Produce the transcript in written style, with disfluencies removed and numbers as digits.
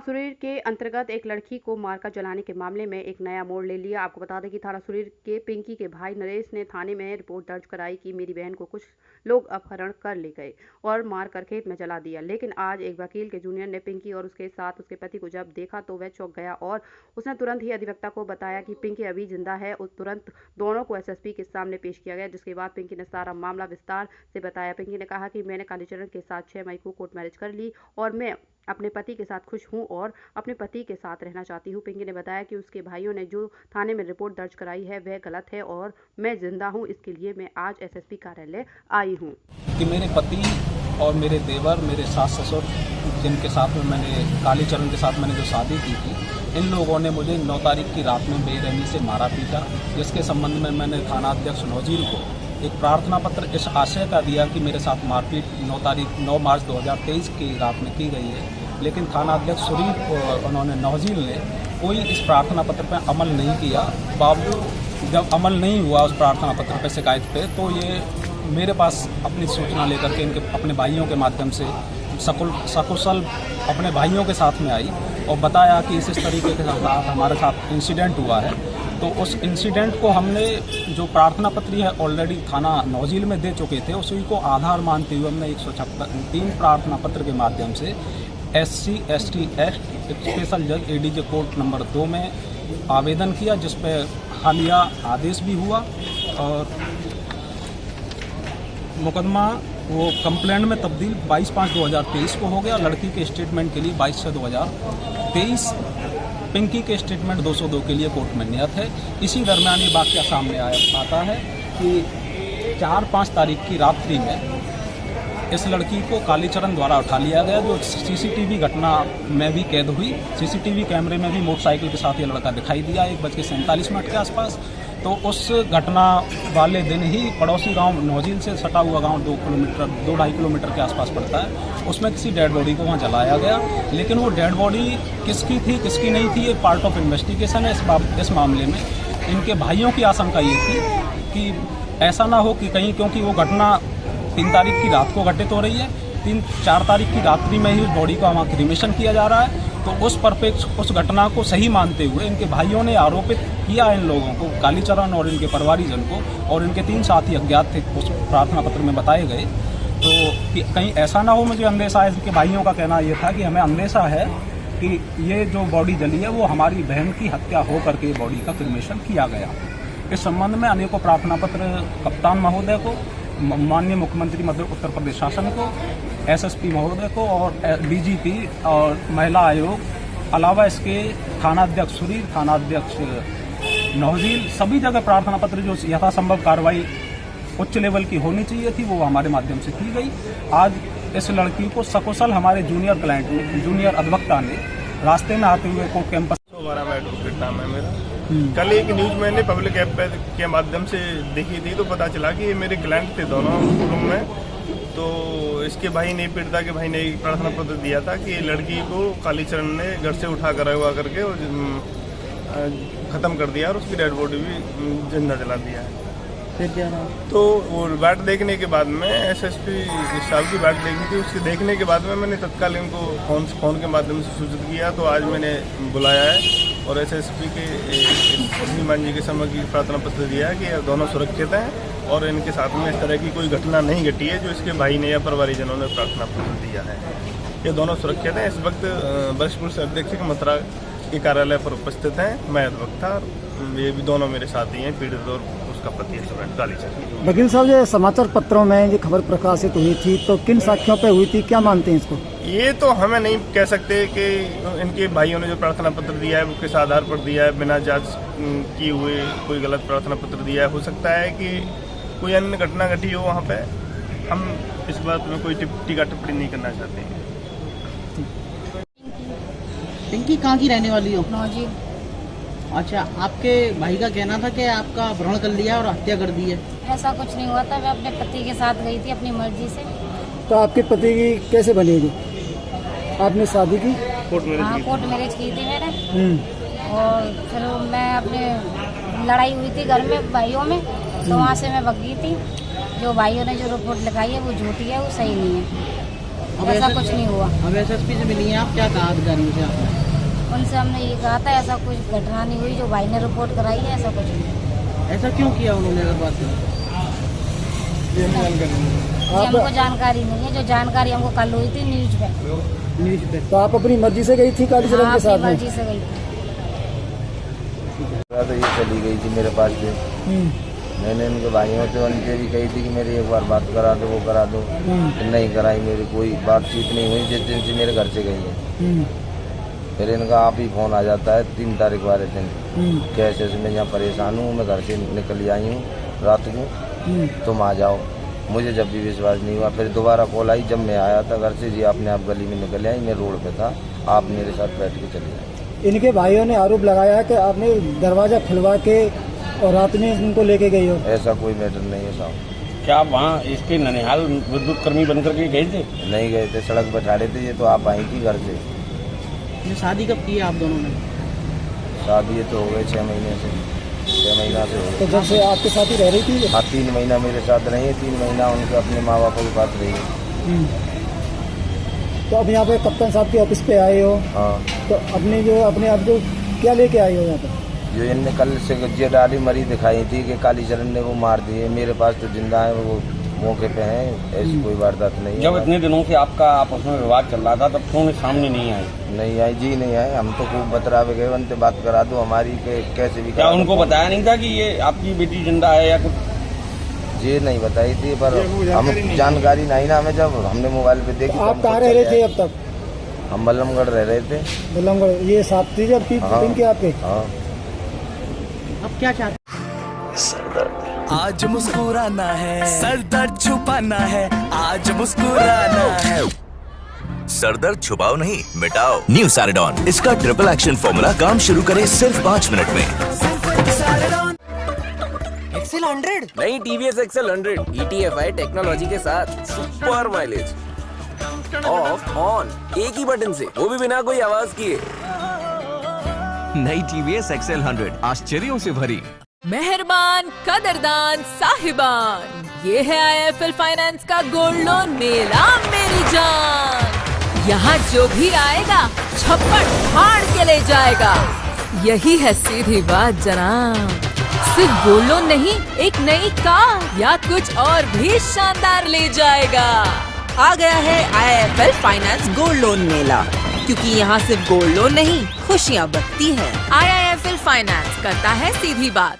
सुरीर के अंतर्गत एक लड़की को मारकर जलाने के मामले में एक नया मोड़ ले लिया। आपको बता दें कि थाना सुरीर के पिंकी के भाई नरेश ने थाने में रिपोर्ट दर्ज कराई कि मेरी बहन को कुछ लोग अपहरण कर ले गए और मारकर खेत में जला दिया। लेकिन आज एक वकील के जूनियर ने पिंकी और उसके साथ उसके पति को जब देखा तो वह चौंक गया और उसने तुरंत ही अधिवक्ता को बताया कि पिंकी अभी जिंदा है। तुरंत दोनों को एसएसपी के सामने पेश किया गया, जिसके बाद पिंकी ने सारा मामला विस्तार से बताया। पिंकी ने कहा कि मैंने कालीचरण के साथ 6 मई को कोर्ट मैरिज कर ली और मैं अपने पति के साथ खुश हूं और अपने पति के साथ रहना चाहती हूं। पिंकी ने बताया कि उसके भाइयों ने जो थाने में रिपोर्ट दर्ज कराई है वह गलत है और मैं जिंदा हूं, इसके लिए मैं आज एसएसपी कार्यालय आई हूं। कि मेरे पति और मेरे देवर, मेरे सास ससुर, जिनके साथ में मैंने कालीचरण के साथ मैंने जो शादी की थी, इन लोगों ने मुझे 9 तारीख की रात में बेरहमी से मारा पीटा, जिसके संबंध में मैंने थाना अध्यक्ष नौजील को एक प्रार्थना पत्र इस आशय का दिया कि मेरे साथ मारपीट 9 मार्च 2023 की रात में की गई है। लेकिन थाना अध्यक्ष सुरीर उन्होंने नौजील ने कोई इस प्रार्थना पत्र पर अमल नहीं किया। बावजूद जब अमल नहीं हुआ उस प्रार्थना पत्र पर शिकायत पे, तो ये मेरे पास अपनी सूचना लेकर के इनके अपने भाइयों के माध्यम से सकुशल अपने भाइयों के साथ में आई और बताया कि इस तरीके के साथ हमारे साथ इंसिडेंट हुआ है। तो उस इंसिडेंट को हमने जो प्रार्थना पत्री है ऑलरेडी थाना नौजील में दे चुके थे, उसी को आधार मानते हुए हमने 156 प्रार्थना पत्र के माध्यम से SC ST एक्ट स्पेशल जज ADJ कोर्ट नंबर 2 में आवेदन किया, जिस पर हालिया आदेश भी हुआ और मुकदमा वो कंप्लेंट में तब्दील 22/5/2023 को हो गया। लड़की के स्टेटमेंट के लिए 22/6/2023, पिंकी के स्टेटमेंट 202 के लिए कोर्ट में नियत है। इसी दरमियान ये वाक़या सामने आता है कि 4-5 तारीख की रात्रि में इस लड़की को कालीचरण द्वारा उठा लिया गया, जो CCTV घटना में भी कैद हुई। CCTV कैमरे में भी मोटरसाइकिल के साथ ये लड़का दिखाई दिया 1:47 के आसपास। तो उस घटना वाले दिन ही पड़ोसी गांव नौजील से सटा हुआ गांव 2-2.5 किलोमीटर के आसपास पड़ता है, उसमें किसी डेड बॉडी को वहां जलाया गया। लेकिन वो डेड बॉडी किसकी थी किसकी नहीं थी, ये पार्ट ऑफ इन्वेस्टिगेशन है। इस मामले में इनके भाइयों की आशंका ये थी कि ऐसा ना हो कि कहीं, क्योंकि वो घटना 3 तारीख की रात को घटित हो रही है, 3-4 तारीख की रात्रि में ही उस बॉडी का वहाँ क्रीमेशन किया जा रहा है। तो उस घटना को सही मानते हुए इनके भाइयों ने आरोपित किया इन लोगों को, कालीचरण और इनके परिवारीजन को, और इनके 3 साथी अज्ञात थे उस प्रार्थना पत्र में बताए गए। तो कि कहीं ऐसा ना हो, मुझे अंदेशा है। इनके भाइयों का कहना ये था कि हमें अंदेशा है कि ये जो बॉडी जली है वो हमारी बहन की हत्या हो करके बॉडी का क्रीमेशन किया गया। इस संबंध में अनेकों प्रार्थना पत्र कप्तान महोदय को, माननीय मुख्यमंत्री मध्य उत्तर प्रदेश शासन को, SSP महोदय को और DGP और महिला आयोग, अलावा इसके थाना अध्यक्ष सुरीर, थाना अध्यक्ष नौजील, सभी जगह प्रार्थना पत्र जो यथासंभव कार्रवाई उच्च लेवल की होनी चाहिए थी वो हमारे माध्यम से की गई। आज इस लड़की को सकुशल हमारे जूनियर अधिवक्ता ने रास्ते में आते हुए कोर्ट कैंपस। एडवोकेट नाम है मेरा। कल एक न्यूज मैंने पब्लिक ऐप के माध्यम से देखी थी, तो पता चला कि ये मेरे क्लाइंट थे दोनों रूम में। तो इसके भाई ने, पीड़िता के भाई ने एक प्रार्थना पत्र दिया था कि लड़की को कालीचरण ने घर से उठा कर हुआ करके और ख़त्म कर दिया और उसकी डेड बॉडी भी जिंदा जला दिया है। तो वो बाट देखने के बाद में SSP साहब की बाट देखी थी, उसके देखने के बाद में मैंने तत्काल इनको फ़ोन के माध्यम से सूचित किया। तो आज मैंने बुलाया है और SSP के श्रीमान जी के समय की प्रार्थना पत्र दिया है कि दोनों सुरक्षित हैं और इनके साथ में इस तरह की कोई घटना नहीं घटी है जो इसके भाई ने या परिवारीजनों ने प्रार्थना पत्र दिया है। ये दोनों सुरक्षित हैं। इस वक्त वरिष्ठ पुलिस अधीक्षक मथुरा के कार्यालय पर उपस्थित हैं, मैं अधिवक्ता, ये भी दोनों मेरे साथी हैं, पीड़ित और उसका पति स्टूडेंट कालीचरण। वकील साहब, ये समाचार पत्रों में ये खबर प्रकाशित हुई थी, तो किन साक्ष्यों पे हुई थी, क्या मानते हैं इसको? ये तो हमें नहीं कह सकते कि इनके भाइयों ने जो प्रार्थना पत्र दिया है वो किस आधार पर दिया है, बिना जांच किए हुए कोई गलत प्रार्थना पत्र दिया है। हो सकता है कि कोई अन्य घटना घटी हो वहाँ पे, हम इस बात में कोई टीका टिप्पणी नहीं करना चाहते हैं। पिंकी कहाँ की रहने वाली हो? नौजील। अच्छा, आपके भाई का कहना था कि आपका अपहरण कर लिया और हत्या कर दी है। ऐसा कुछ नहीं हुआ था, मैं अपने पति के साथ गई थी अपनी मर्जी से। तो आपके पति की कैसे बनेगी? आपने शादी की? हाँ, कोर्ट मैरिज की थी मैंने। और फिर मैं अपने लड़ाई हुई थी घर में भाइयों में, तो वहाँ से मैं भाग गई थी। जो भाइयों ने जो रिपोर्ट लिखाई है वो झूठी है, वो सही नहीं है। ऐसा कुछ नहीं हुआ। अब एसएसपी से मिली हैं आप, क्या कहा अधिकारियों से आपने? उनसे हमने ये कहा था ऐसा कुछ घटना नहीं हुई, जो भाई ने रिपोर्ट कराई है ऐसा कुछ नहीं। ऐसा क्यों किया उन्होंने अगर बात की? ये हमको जानकारी नहीं है, जो जानकारी हमको कल हुई थी न्यूज पे। तो आप अपनी मर्जी से गई थी कालीचरण हाँ, के साथ अपनी में? मर्जी से गई थी। तो ये चली गई थी मेरे पास से। मैंने उनके भाइयों से उनसे भी कही थी कि मेरी एक बार बात करा दो, वो करा दो, नहीं कराई। मेरी कोई बातचीत नहीं हुई जिस दिन से मेरे घर से गई है। फिर इनका आप ही फोन आ जाता है 3 तारीख वाले दिन, कैसे मैं यहाँ परेशान हूँ, मैं घर से निकल आई हूँ रात को, तुम आ जाओ। मुझे जब भी विश्वास नहीं हुआ, फिर दोबारा कॉल आई जब मैं आया था घर से, जी आपने आप गली में निकल आई, मैं रोड पे था, आप मेरे साथ बैठ के चले गए। इनके भाइयों ने आरोप लगाया है कि आपने दरवाजा खुलवा के और रात में इनको लेके गई हो। ऐसा कोई मैटर नहीं है साहब। क्या आप वहाँ इसके ननिहाल विद्युत कर्मी बन करके गए थे? नहीं गए थे, सड़क पर ठाड़े थे, ये तो आप आई थी घर से। ये शादी कब की है आप दोनों ने? शादी तो हो गए 6 महीने से, 6 महीना से हो तो गए। जब से आपके साथ ही रह रही थी? हाँ 3 महीना मेरे साथ रही है, 3 महीना उनके अपने माँ बापों के पास रही है। तो अब यहाँ पे कप्तान साहब के ऑफिस पे आए हो, हाँ तो अपने आप को क्या लेके आए हो यहाँ पे? जो इनने कल से जे डाली मरी दिखाई थी कि कालीचरण ने वो मार दिए, मेरे पास तो जिंदा है, वो मौके पे हैं, ऐसी कोई वारदात नहीं जब है। इतने दिनों से आपका आपस में विवाद चल रहा था तब क्यों सामने नहीं आए? नहीं आई जी, नहीं आए। हम तो खूब बतरावे गए, उनसे बात करा दो हमारी के कैसे भी क्या करा दो। उनको बताया नहीं था कि ये आपकी बेटी जिंदा है या कुछ? जी नहीं बताई थी, पर हम जानकारी नहीं ना हमें, जब हमने मोबाइल पे देखी। आप कहाँ रह रहे थे अब तक? हम बल्लमगढ़ रह रहे थे। बल्लमगढ़। ये साथ थी जब की हाँ। इनके आपके? हाँ। अब क्या चाहते? आज मुस्कुराना है, सर दर्द छुपाना है, आज मुस्कुराना है। सर दर्द छुपाओ नहीं, मिटाओ। न्यू सैरिडॉन, इसका ट्रिपल एक्शन फॉर्मूला काम शुरू करे सिर्फ 5 मिनट में। एक्सेल 100 नई टीवीएस एक्सेल 100 ETFI टेक्नोलॉजी के साथ सुपर माइलेज, ऑफ ऑन एक ही बटन से, वो भी बिना कोई आवाज किए। नई टीवीएस एक्सेल 100 आश्चर्यों से भरी। मेहरबान, कदरदान, साहिबान, ये है IIFL फाइनेंस का गोल्ड लोन मेला मेरी जान। यहाँ जो भी आएगा छप्पड़ फाड़ के ले जाएगा, यही है सीधी बात जनाब। सिर्फ गोल्ड लोन नहीं, एक नई कार या कुछ और भी शानदार ले जाएगा। आ गया है IIFL फाइनेंस गोल्ड लोन मेला, क्योंकि यहाँ सिर्फ गोल्ड लोन नहीं खुशियाँ बरती है। IIFL फाइनेंस करता है सीधी बात।